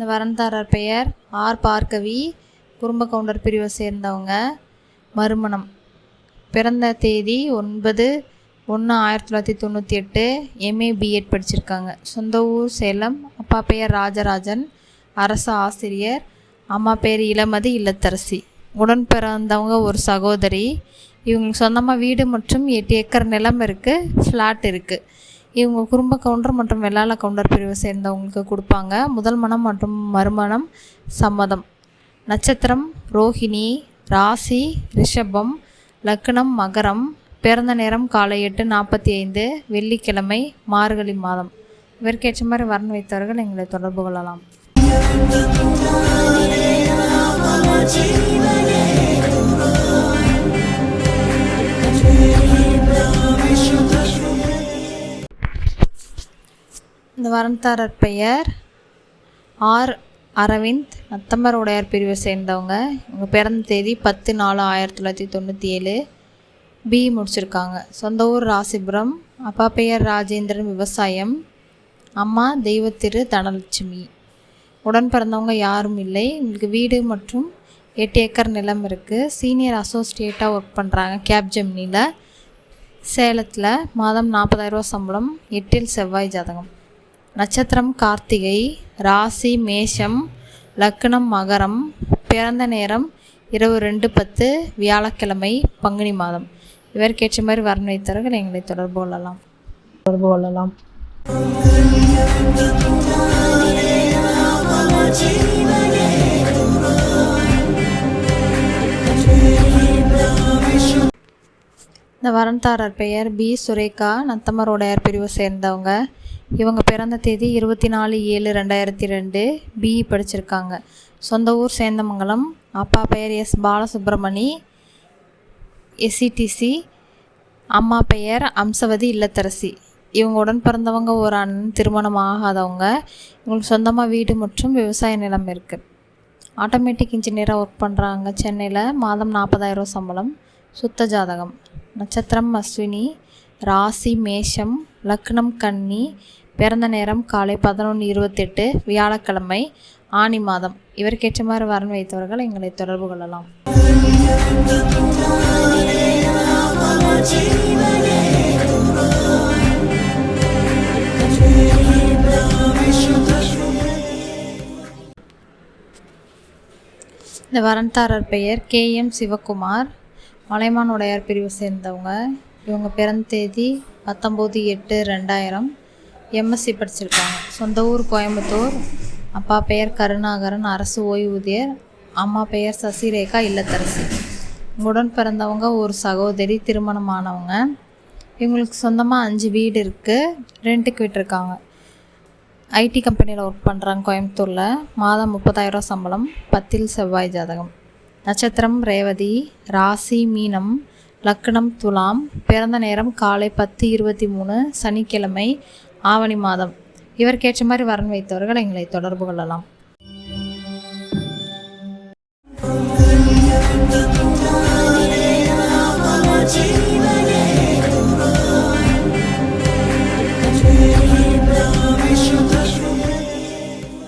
இந்த வரன்தாரர் பெயர் R Bhargavi, குறும்ப counter பிரிவை சேர்ந்தவங்க. மறுமணம். பிறந்த தேதி 9/1/1998. MA BEd படிச்சிருக்காங்க. சொந்த ஊர் சேலம். அப்பா பெயர் ராஜராஜன், அரசு ஆசிரியர். அம்மா பேர் இளமதி இல்லத்தரசி. உடன் பிறந்தவங்க ஒரு சகோதரி. இவங்களுக்கு சொந்தமாக வீடு மற்றும் 8 ஏக்கர் நிலம் இருக்குது, ஃப்ளாட் இருக்குது. இவங்க குறும்ப கவுண்டர் மற்றும் வெள்ளாள கவுண்டர் பிரிவை சேர்ந்தவங்களுக்கு கொடுப்பாங்க. முதல் மனம் மற்றும் மறுமணம் சம்மதம். நட்சத்திரம் ரோஹிணி, ராசி ரிஷபம், லக்னம் மகரம். பிறந்த நேரம் காலை 8:45, வெள்ளிக்கிழமை, மார்கழி மாதம். இவருக்கேற்ற மாதிரி வரன் வைத்தவர்கள் எங்களை தொடர்பு கொள்ளலாம். இந்த வரன்தாரர் பெயர் ஆர் அரவிந்த், நத்தமர் உடையார் பிரிவை சேர்ந்தவங்க. இவங்க பிறந்த தேதி 10/4/1997. BE முடிச்சிருக்காங்க. சொந்த ஊர் ராசிபுரம். அப்பா பெயர் ராஜேந்திரன், விவசாயம். அம்மா தெய்வத்திரு தனலட்சுமி. உடன் பிறந்தவங்க யாரும் இல்லை. இவங்களுக்கு வீடு மற்றும் 8 ஏக்கர் நிலம் இருக்குது. சீனியர் அசோசியேட்டாக ஒர்க் பண்ணுறாங்க கேப்ஜெமினியில், சேலத்தில். மாதம் 40,000 சம்பளம். 8இல் செவ்வாய் ஜாதகம். நட்சத்திரம் கார்த்திகை, ராசி மேஷம், லக்னம் மகரம். பிறந்த நேரம் இரவு 2:10, வியாழக்கிழமை, பங்குனி மாதம். இவருக்கேற்ற மாதிரி வரன் வைத்தவர்கள் எங்களை தொடர்பு கொள்ளலாம். இந்த வரன்தாரர் பெயர் B சுரேகா, நத்தமர் உடையார் பிரிவை சேர்ந்தவங்க. இவங்க பிறந்த தேதி 24/7/2002. BE படிச்சிருக்காங்க. சொந்த ஊர் சேந்தமங்கலம். அப்பா பெயர் S பாலசுப்ரமணி, SCTC. அம்மா பெயர் அம்சவதி இல்லத்தரசி. இவங்க உடன் பிறந்தவங்க ஒரு அண்ணன், திருமணம் ஆகாதவங்க. இவங்களுக்கு சொந்தமாக வீடு மற்றும் விவசாய நிலம் இருக்குது. ஆட்டோமேட்டிக் இன்ஜினியராக ஒர்க் பண்ணுறாங்க சென்னையில். மாதம் 40,000 சம்பளம். சுத்த ஜாதகம். நட்சத்திரம் அஸ்வினி, ராசி மேஷம், லக்னம் கன்னி. பிறந்த நேரம் காலை 11:28, வியாழக்கிழமை, ஆனி மாதம். இவருக்கேற்ற மாதிரி வரன் வைத்தவர்கள் எங்களை தொடர்பு கொள்ளலாம். இந்த வரன்தாரர் பெயர் KM சிவகுமார், மலைமான் உடையார் பிரிவு சேர்ந்தவங்க. இவங்க பிறந்த தேதி 19/8/2000. MSc படிச்சிருக்காங்க. சொந்த ஊர் கோயம்புத்தூர். அப்பா பெயர் கருணாகரன், அரசு ஓய்வூதியர். அம்மா பெயர் சசிரேகா இல்லத்தரசி. உடன் பிறந்தவங்க ஒரு சகோதரி, திருமணமானவங்க. இவங்களுக்கு சொந்தமாக 5 வீடு இருக்குது, ரெண்ட்டுக்கு விட்டுருக்காங்க. IT கம்பெனியில் ஒர்க் பண்ணுறாங்க கோயம்புத்தூரில். மாதம் 30,000 சம்பளம். 10இல் செவ்வாய் ஜாதகம். நட்சத்திரம் ரேவதி, ராசி மீனம், லக்னம் துலாம். பிறந்த நேரம் காலை 10:23, சனிக்கிழமை, ஆவணி மாதம். இவருக்கேற்ற மாதிரி வரன் வைத்தவர்கள் எங்களை தொடர்பு கொள்ளலாம்.